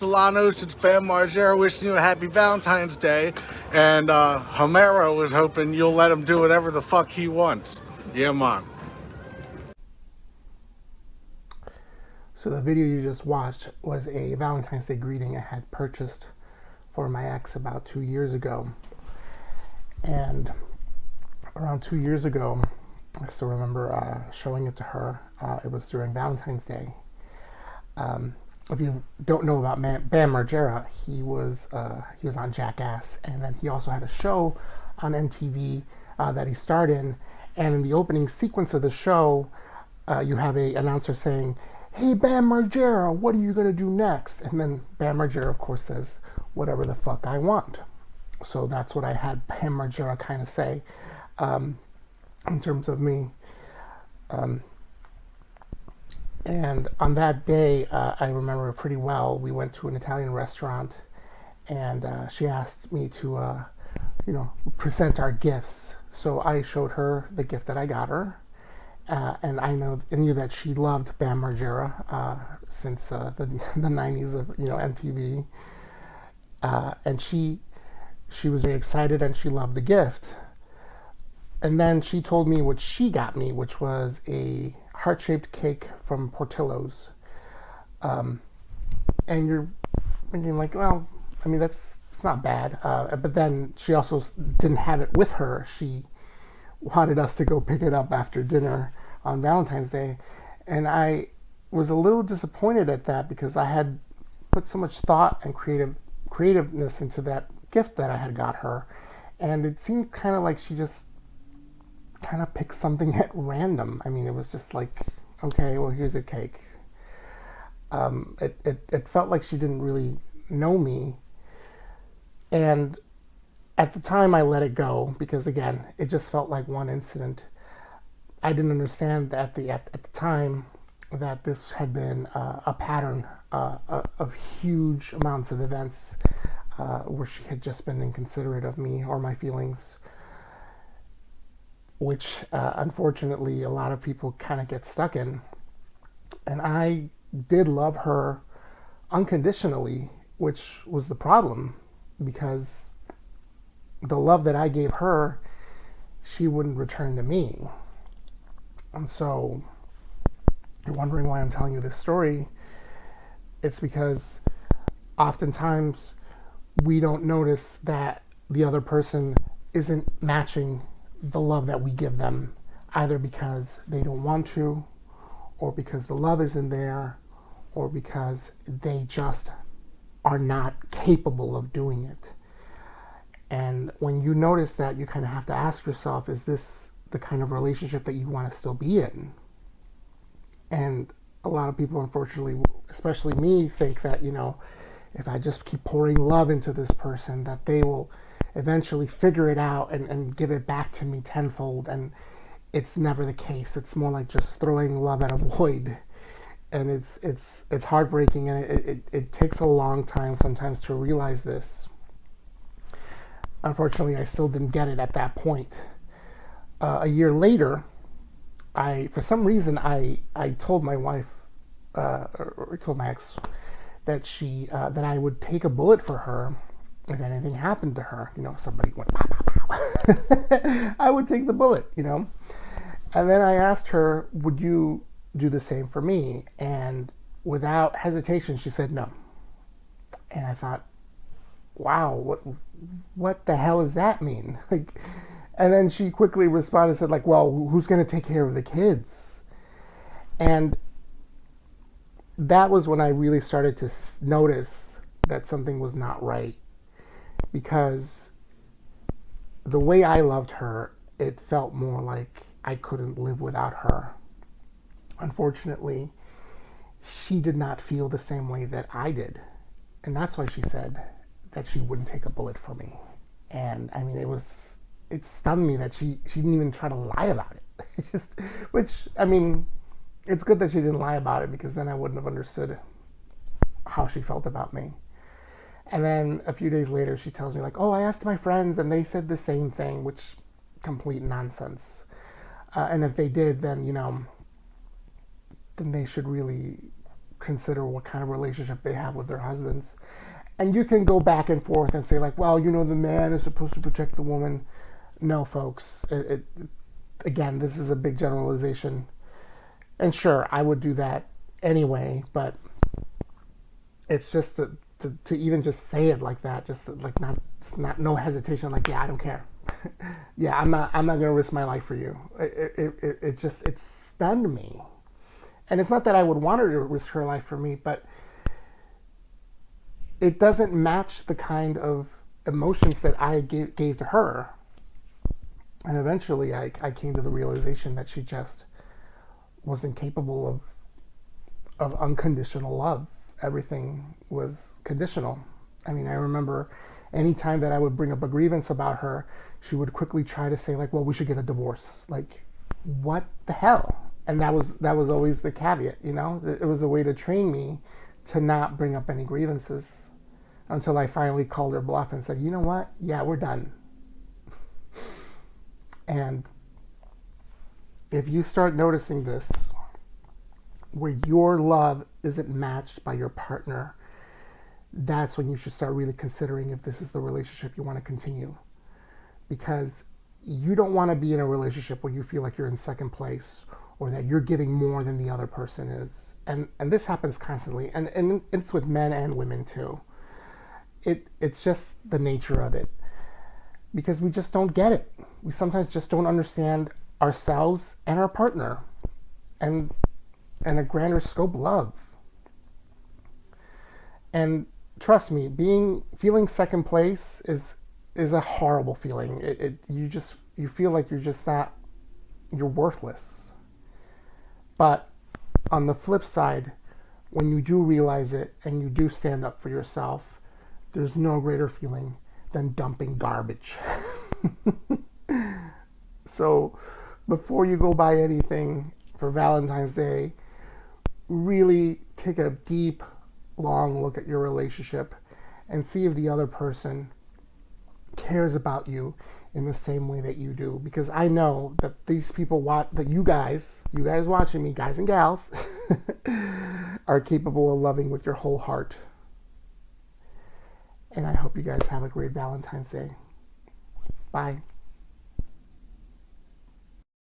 Solanos, it's Bam Margera wishing you a happy Valentine's Day. And Homero was hoping you'll let him do whatever the fuck he wants. Yeah, man. So the video you just watched was a Valentine's Day greeting I had purchased for my ex about 2 years ago. And around 2 years ago, I still remember showing it to her. It was during Valentine's Day. If you don't know about Bam Margera, he was on Jackass, and then he also had a show on MTV that he starred in. And in the opening sequence of the show, you have a announcer saying, "Hey, Bam Margera, what are you gonna do next?" And then Bam Margera, of course, says, "Whatever the fuck I want." So that's what I had Bam Margera kind of say in terms of me. And on that day, I remember pretty well. We went to an Italian restaurant, and she asked me to, present our gifts. So I showed her the gift that I got her, and I knew that she loved Bam Margera since the 90s of MTV, and she was very excited and she loved the gift. And then she told me what she got me, which was a heart-shaped cake from Portillo's. And you're thinking like, well, I mean, it's not bad. But then she also didn't have it with her. She wanted us to go pick it up after dinner on Valentine's Day. And I was a little disappointed at that because I had put so much thought and creativeness into that gift that I had got her. And it seemed kind of like she just kind of picked something at random. I mean, it was just like, okay, well, here's a cake. It felt like she didn't really know me. And at the time, I let it go because, again, it just felt like one incident. I didn't understand that at the time that this had been a pattern of huge amounts of events where she had just been inconsiderate of me or my feelings, which unfortunately a lot of people kind of get stuck in. And I did love her unconditionally, which was the problem, because the love that I gave her, she wouldn't return to me. And so you're wondering why I'm telling you this story. It's because oftentimes we don't notice that the other person isn't matching the love that we give them, either because they don't want to, or because the love isn't there, or because they just are not capable of doing it. And when you notice that, you kind of have to ask yourself, is this the kind of relationship that you want to still be in? And a lot of people, unfortunately, especially me, think that, if I just keep pouring love into this person, that they will eventually figure it out and give it back to me tenfold. And it's never the case. It's more like just throwing love at a void. And it's heartbreaking, and it takes a long time sometimes to realize this. Unfortunately, I still didn't get it at that point. A year later, for some reason, I told my wife, or told my ex, that I would take a bullet for her if anything happened to her. Somebody went pow, pow, pow. I would take the bullet, And then I asked her, would you do the same for me? And without hesitation, she said no. And I thought, wow, what the hell does that mean? And then she quickly responded and said, well, who's going to take care of the kids? And that was when I really started to notice that something was not right, because the way I loved her, it felt more like I couldn't live without her. Unfortunately, she did not feel the same way that I did. And that's why she said that she wouldn't take a bullet for me. And I mean, it stunned me that she didn't even try to lie about it. It's good that she didn't lie about it, because then I wouldn't have understood how she felt about me. And then a few days later, she tells me oh, I asked my friends and they said the same thing, which complete nonsense. And if they did, then, then they should really consider what kind of relationship they have with their husbands. And you can go back and forth and say like, well, the man is supposed to protect the woman. No, folks. Again, this is a big generalization. And sure, I would do that anyway, but it's just to even just say it like that, just like not no hesitation, like, yeah, I don't care. Yeah, I'm not gonna risk my life for you. It stunned me. And it's not that I would want her to risk her life for me, but it doesn't match the kind of emotions that I gave to her. And eventually I came to the realization that she just wasn't capable of unconditional love. Everything was conditional. I mean, I remember anytime that I would bring up a grievance about her, she would quickly try to say like, well, we should get a divorce. Like, what the hell? And that was always the caveat, It was a way to train me to not bring up any grievances, until I finally called her bluff and said, you know what? Yeah, we're done. And if you start noticing this, where your love isn't matched by your partner, that's when you should start really considering if this is the relationship you want to continue. Because you don't want to be in a relationship where you feel like you're in second place, or that you're giving more than the other person is. And this happens constantly. And it's with men and women too. It's just the nature of it. Because we just don't get it. We sometimes just don't understand ourselves and our partner. And a grander scope love. And trust me, feeling second place is a horrible feeling. You feel like you're worthless. But on the flip side, when you do realize it and you do stand up for yourself, there's no greater feeling than dumping garbage. So before you go buy anything for Valentine's Day, really take a deep, long look at your relationship and see if the other person cares about you in the same way that you do. Because I know that these people that you guys watching me, guys and gals, are capable of loving with your whole heart. And I hope you guys have a great Valentine's Day. Bye.